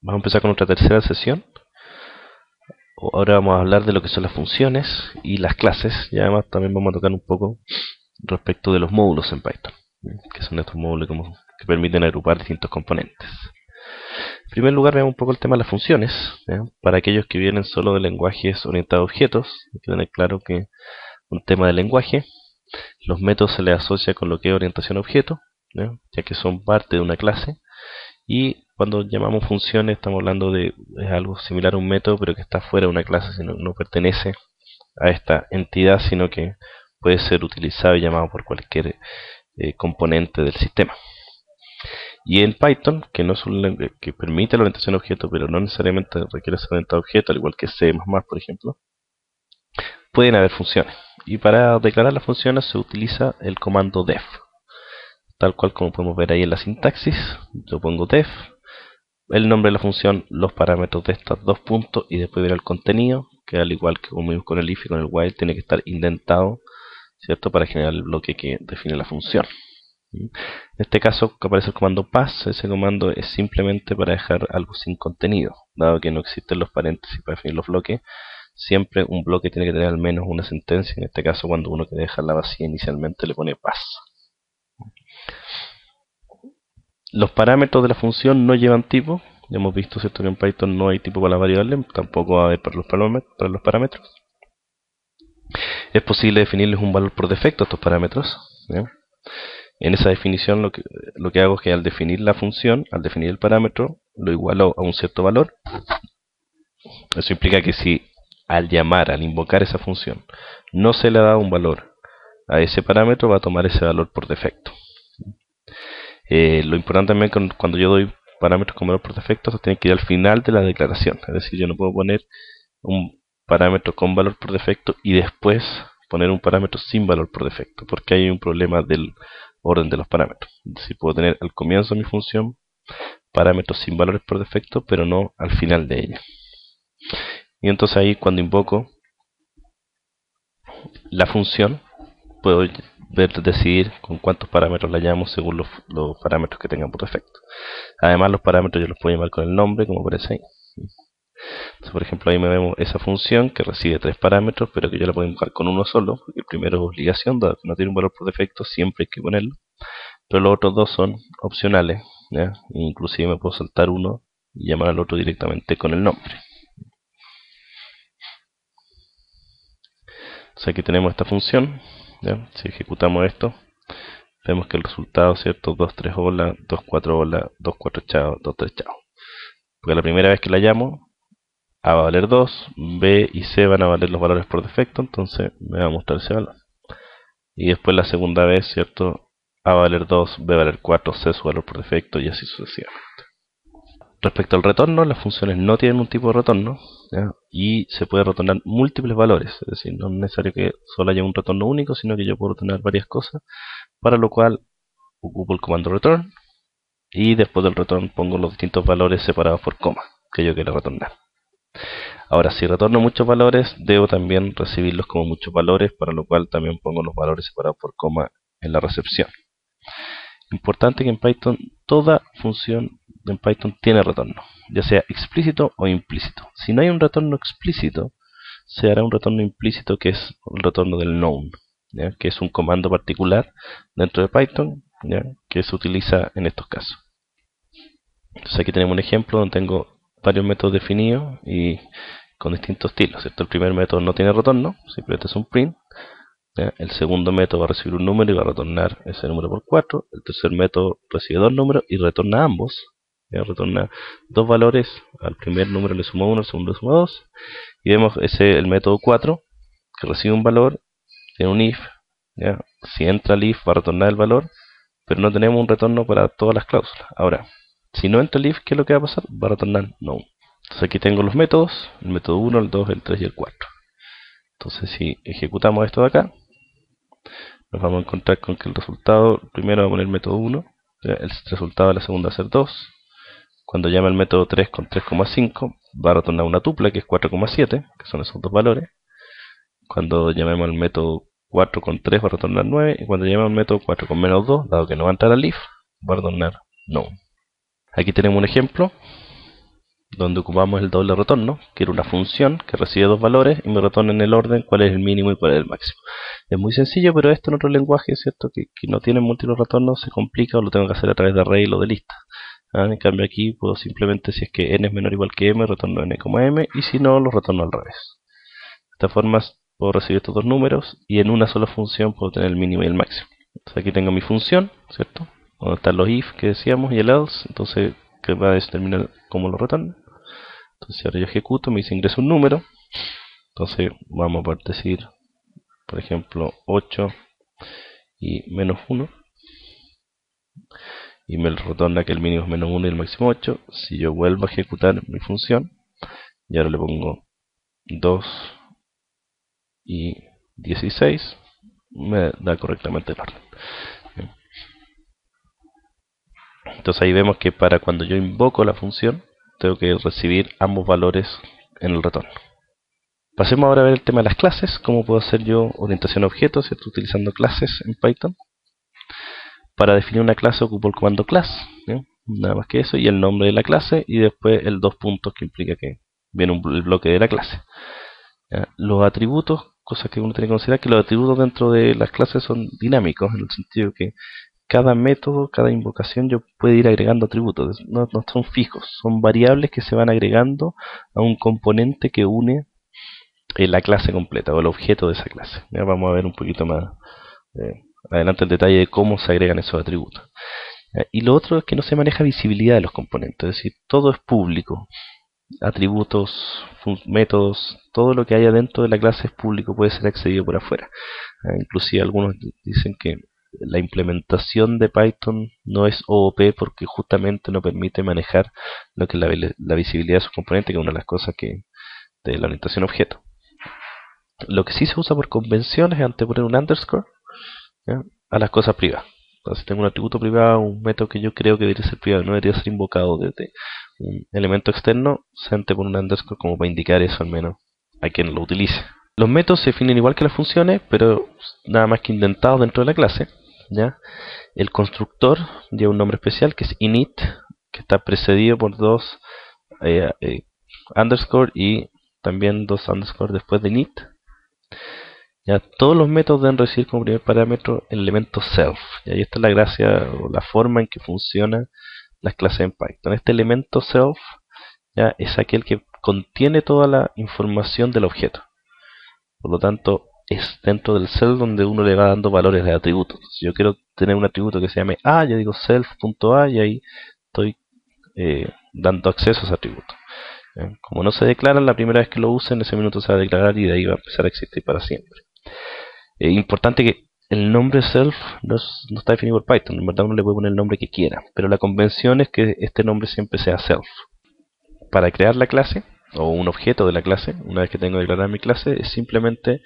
Vamos a empezar con nuestra tercera sesión. Ahora vamos a hablar de lo que son las funciones y las clases, y además también vamos a tocar un poco respecto de los módulos en Python, que son estos módulos que permiten agrupar distintos componentes. En primer lugar, veamos un poco el tema de las funciones. Para aquellos que vienen solo de lenguajes orientados a objetos, hay que tener claro que un tema de lenguaje, los métodos se les asocia con lo que es orientación a objeto, ya que son parte de una clase. Y cuando llamamos funciones estamos hablando de algo similar a un método, pero que está fuera de una clase, sino no pertenece a esta entidad, sino que puede ser utilizado y llamado por cualquier componente del sistema. Y en Python, que no es un lenguaje que permite la orientación a objeto, pero no necesariamente requiere ser orientado a objeto, al igual que C++, por ejemplo, pueden haber funciones. Y para declarar las funciones se utiliza el comando def. Tal cual como podemos ver ahí en la sintaxis, yo pongo def, el nombre de la función, los parámetros de estos dos puntos y después ver el contenido, que al igual que como vimos con el if y con el while, tiene que estar indentado, ¿cierto?, para generar el bloque que define la función. En este caso aparece el comando pass. Ese comando es simplemente para dejar algo sin contenido, dado que no existen los paréntesis para definir los bloques. Siempre un bloque tiene que tener al menos una sentencia. En este caso, cuando uno quiere dejarla vacía inicialmente, le pone pass. Los parámetros de la función no llevan tipo. Ya hemos visto, ¿cierto?, que en Python no hay tipo para la variable, tampoco hay para los parámetros. Es posible definirles un valor por defecto a estos parámetros. En esa definición lo que hago es que al definir la función, al definir el parámetro, lo igualo a un cierto valor. Eso implica que si al llamar, al invocar esa función, no se le ha dado un valor a ese parámetro, va a tomar ese valor por defecto. Lo importante también cuando yo doy parámetros con valor por defecto, esto tiene que ir al final de la declaración. Es decir, yo no puedo poner un parámetro con valor por defecto y después poner un parámetro sin valor por defecto, porque hay un problema del orden de los parámetros. Es decir, puedo tener al comienzo de mi función parámetros sin valores por defecto, pero no al final de ella. Y entonces ahí, cuando invoco la función, puedo decidir con cuántos parámetros la llamo según los parámetros que tengan por defecto. Además, los parámetros yo los puedo llamar con el nombre, como aparece ahí. Entonces, por ejemplo, ahí me vemos esa función que recibe 3 parámetros, pero que yo la puedo invocar con uno solo, porque el primero es obligación, dado que no tiene un valor por defecto, siempre hay que ponerlo. Pero los otros dos son opcionales, ¿ya? Inclusive me puedo saltar uno y llamar al otro directamente con el nombre. Entonces aquí tenemos esta función, ¿ya? Si ejecutamos esto, vemos que el resultado, ¿cierto? 2, 3 hola, 2, 4 hola, 2, 4 chao, 2, 3 chao. Porque la primera vez que la llamo, A va a valer 2, B y C van a valer los valores por defecto, entonces me va a mostrar ese valor. Y después la segunda vez, ¿cierto? A va a valer 2, B va a valer 4, C su valor por defecto y así sucesivamente. Respecto al retorno, las funciones no tienen un tipo de retorno, ¿ya? Y se puede retornar múltiples valores, es decir, no es necesario que solo haya un retorno único, sino que yo puedo retornar varias cosas, para lo cual ocupo el comando return y después del return pongo los distintos valores separados por coma que yo quiero retornar. Ahora, si retorno muchos valores, debo también recibirlos como muchos valores, para lo cual también pongo los valores separados por coma en la recepción. Importante que en Python, toda función en Python tiene retorno, ya sea explícito o implícito. Si no hay un retorno explícito, se hará un retorno implícito, que es el retorno del known, ¿ya? Que es un comando particular dentro de Python, ¿ya? Que se utiliza en estos casos. Entonces aquí tenemos un ejemplo donde tengo varios métodos definidos y con distintos estilos, ¿cierto? El primer método no tiene retorno, simplemente es un print. ¿Ya? El segundo método va a recibir un número y va a retornar ese número por 4. El tercer método recibe dos números y retorna ambos. ¿Ya? Retorna dos valores. Al primer número le suma 1, al segundo le suma 2. Y vemos el método 4, que recibe un valor, tiene un if. ¿Ya? Si entra el if va a retornar el valor, pero no tenemos un retorno para todas las cláusulas. Ahora, si no entra el if, ¿qué es lo que va a pasar? Va a retornar no. Entonces aquí tengo los métodos, el método 1, el 2, el 3 y el 4. Entonces si ejecutamos esto de acá, nos vamos a encontrar con que el resultado, primero va a poner el método 1, el resultado de la segunda va a ser 2. Cuando llama el método 3 con 3,5, va a retornar una tupla que es 4,7, que son esos dos valores. Cuando llamemos al método 4 con 3 va a retornar 9, y cuando llamemos al método 4 con menos 2, dado que no va a entrar al if, va a retornar no. Aquí tenemos un ejemplo donde ocupamos el doble retorno, que era una función que recibe dos valores y me retorna en el orden cuál es el mínimo y cuál es el máximo. Es muy sencillo, pero esto en otro lenguaje, ¿cierto? Que no tiene múltiples retornos, se complica o lo tengo que hacer a través de array o de lista. En cambio aquí puedo simplemente, si es que n es menor o igual que m, retorno n como m, y si no, lo retorno al revés. De esta forma puedo recibir estos dos números y en una sola función puedo tener el mínimo y el máximo. Entonces aquí tengo mi función, ¿cierto? Donde están los if que decíamos y el else, entonces que va a determinar cómo lo retorna. Entonces ahora yo ejecuto, me dice ingresa un número. Entonces vamos a decir, por ejemplo, 8 y menos 1. Y me retorna que el mínimo es menos 1 y el máximo 8. Si yo vuelvo a ejecutar mi función, y ahora le pongo 2 y 16, me da correctamente el orden. Entonces ahí vemos que para cuando yo invoco la función, tengo que recibir ambos valores en el retorno. Pasemos ahora a ver el tema de las clases, cómo puedo hacer yo orientación a objetos, ¿cierto? Utilizando clases en Python. Para definir una clase ocupo el comando class, ¿sí? Nada más que eso, y el nombre de la clase, y después el dos puntos que implica que viene el bloque de la clase. ¿Ya? Los atributos, cosas que uno tiene que considerar, que los atributos dentro de las clases son dinámicos, en el sentido que cada método, cada invocación yo puedo ir agregando atributos, no son fijos, son variables que se van agregando a un componente que une la clase completa o el objeto de esa clase. Ya vamos a ver un poquito más adelante el detalle de cómo se agregan esos atributos. Y lo otro es que no se maneja visibilidad de los componentes, es decir, todo es público. Atributos, métodos, todo lo que haya dentro de la clase es público, puede ser accedido por afuera. Inclusive algunos dicen que la implementación de Python no es OOP porque justamente no permite manejar lo que es la visibilidad de sus componentes, que es una de las cosas de la orientación a objeto. Lo que sí se usa por convención es anteponer un underscore, ¿ya?, a las cosas privadas. Entonces, si tengo un atributo privado, un método que yo creo que debería ser privado, no debería ser invocado desde un elemento externo, se antepone un underscore como para indicar eso al menos a quien lo utilice. Los métodos se definen igual que las funciones, pero nada más que indentados dentro de la clase, ¿ya? El constructor lleva un nombre especial que es init, que está precedido por dos underscore y también dos underscore después de init. Ya, todos los métodos deben recibir como primer parámetro el elemento self. Y ahí está la gracia o la forma en que funcionan las clases en Python. Este elemento self, ya, es aquel que contiene toda la información del objeto. Por lo tanto, es dentro del self donde uno le va dando valores de atributos. Si yo quiero tener un atributo que se llame A, yo digo self.a y ahí estoy dando acceso a ese atributo. Como no se declara, la primera vez que lo use, en ese minuto se va a declarar y de ahí va a empezar a existir para siempre. Es importante que el nombre self no está definido por Python, en verdad uno le puede poner el nombre que quiera, pero la convención es que este nombre siempre sea self. Para crear la clase, o un objeto de la clase, una vez que tengo declarada mi clase, es simplemente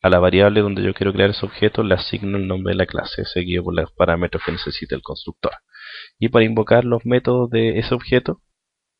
a la variable donde yo quiero crear ese objeto le asigno el nombre de la clase, seguido por los parámetros que necesita el constructor. Y para invocar los métodos de ese objeto,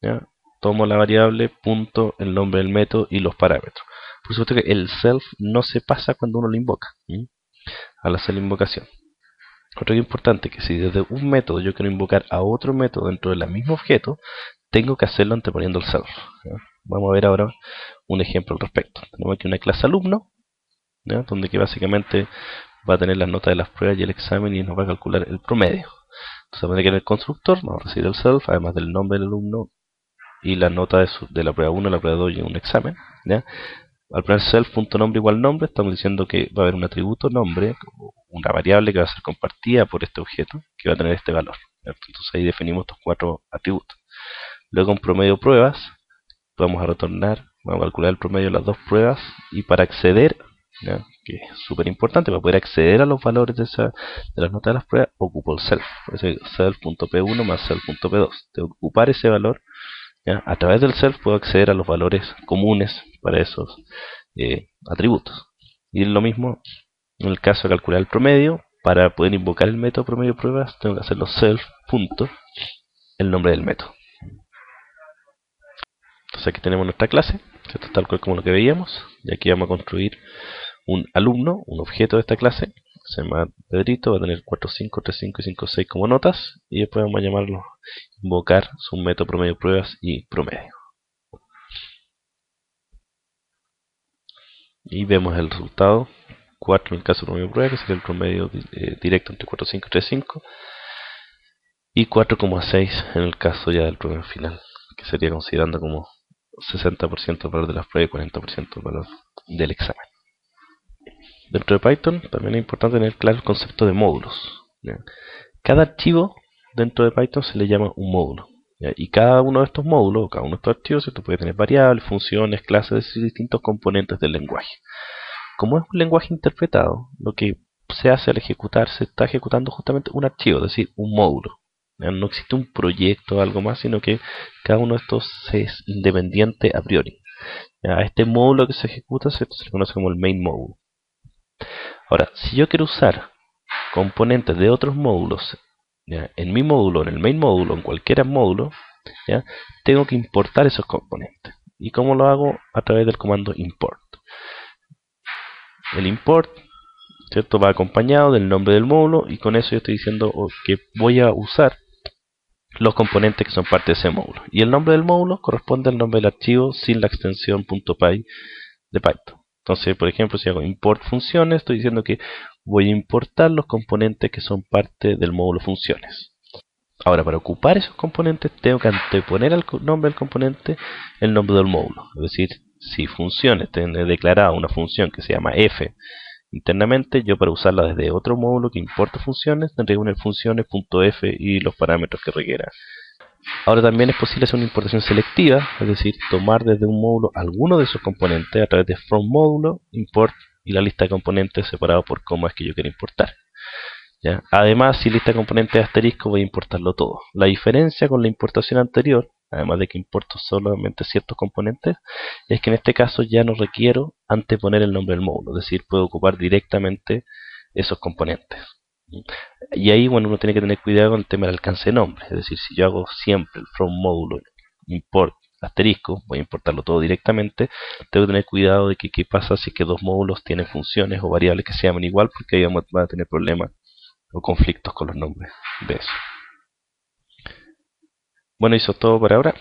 ¿ya?, tomo la variable, punto, el nombre del método y los parámetros. Por supuesto que el self no se pasa cuando uno lo invoca, al hacer la invocación. Otro que es importante, que si desde un método yo quiero invocar a otro método dentro del mismo objeto, tengo que hacerlo anteponiendo el self, ¿ya? Vamos a ver ahora un ejemplo al respecto. Tenemos aquí una clase alumno, ¿ya?, donde que básicamente va a tener las notas de las pruebas y el examen y nos va a calcular el promedio. Entonces, que en el constructor vamos a recibir el self, además del nombre del alumno y la nota de la prueba 1, la prueba 2 y un examen, ¿ya? Al poner self.nombre igual nombre, estamos diciendo que va a haber un atributo nombre, una variable que va a ser compartida por este objeto, que va a tener este valor, ¿cierto? Entonces ahí definimos estos cuatro atributos. Luego en promedio pruebas, vamos a retornar, vamos a calcular el promedio de las dos pruebas, y para acceder, ¿ya?, que es súper importante, para poder acceder a los valores de las notas de las pruebas, ocupo el self. Self.p1 más self.p2. Tengo que ocupar ese valor. ¿Ya? A través del self puedo acceder a los valores comunes para esos atributos. Y lo mismo en el caso de calcular el promedio. Para poder invocar el método promedio pruebas, tengo que hacerlo self. El nombre del método. Entonces aquí tenemos nuestra clase, ¿cierto?, tal cual como lo que veíamos. Y aquí vamos a construir un alumno, un objeto de esta clase. Se llama Pedrito, va a tener 4, 5, 3, 5 y 5, 6 como notas. Y después vamos a llamarlo invocar su método promedio pruebas y promedio. Y vemos el resultado. 4 en el caso de promedio prueba, que sería el promedio directo entre 4,5 y 3,5. Y 4,6 en el caso ya del promedio final, que sería considerando como 60% el valor de las pruebas y 40% el valor del examen. Dentro de Python también es importante tener claro el concepto de módulos. ¿Ya? Cada archivo dentro de Python se le llama un módulo. ¿Ya? Y cada uno de estos módulos, cada uno de estos archivos, ¿cierto? Puede tener variables, funciones, clases y distintos componentes del lenguaje. Como es un lenguaje interpretado, lo que se hace al ejecutar, se está ejecutando justamente un archivo, es decir, un módulo. ¿Ya? No existe un proyecto o algo más, sino que cada uno de estos es independiente a priori. ¿Ya? A este módulo que se ejecuta se le conoce como el main módulo. Ahora, si yo quiero usar componentes de otros módulos, ¿ya? En mi módulo, en el main módulo, en cualquier módulo, ¿ya? Tengo que importar esos componentes. ¿Y cómo lo hago? A través del comando import. El import, ¿cierto? Va acompañado del nombre del módulo y con eso yo estoy diciendo que voy a usar los componentes que son parte de ese módulo. Y el nombre del módulo corresponde al nombre del archivo sin la extensión .py de Python. Entonces, por ejemplo, si hago import funciones, estoy diciendo que voy a importar los componentes que son parte del módulo funciones. Ahora, para ocupar esos componentes, tengo que anteponer al nombre del componente el nombre del módulo. Es decir, si funciones, tiene declarada una función que se llama f internamente, yo para usarla desde otro módulo que importa funciones, tendré que poner funciones.f y los parámetros que requiera. Ahora también es posible hacer una importación selectiva, es decir, tomar desde un módulo alguno de esos componentes a través de from módulo, import y la lista de componentes separado por cómo es que yo quiero importar. ¿Ya? Además, si lista de componentes es asterisco, voy a importarlo todo. La diferencia con la importación anterior, además de que importo solamente ciertos componentes, es que en este caso ya no requiero anteponer el nombre del módulo, es decir, puedo ocupar directamente esos componentes. Y ahí, bueno, uno tiene que tener cuidado con el tema del alcance de nombre, es decir, si yo hago siempre el from módulo import asterisco, voy a importarlo todo directamente, tengo que tener cuidado de que qué pasa si es que dos módulos tienen funciones o variables que se llaman igual, porque ahí van a tener problemas o conflictos con los nombres de eso. Bueno, eso es todo por ahora.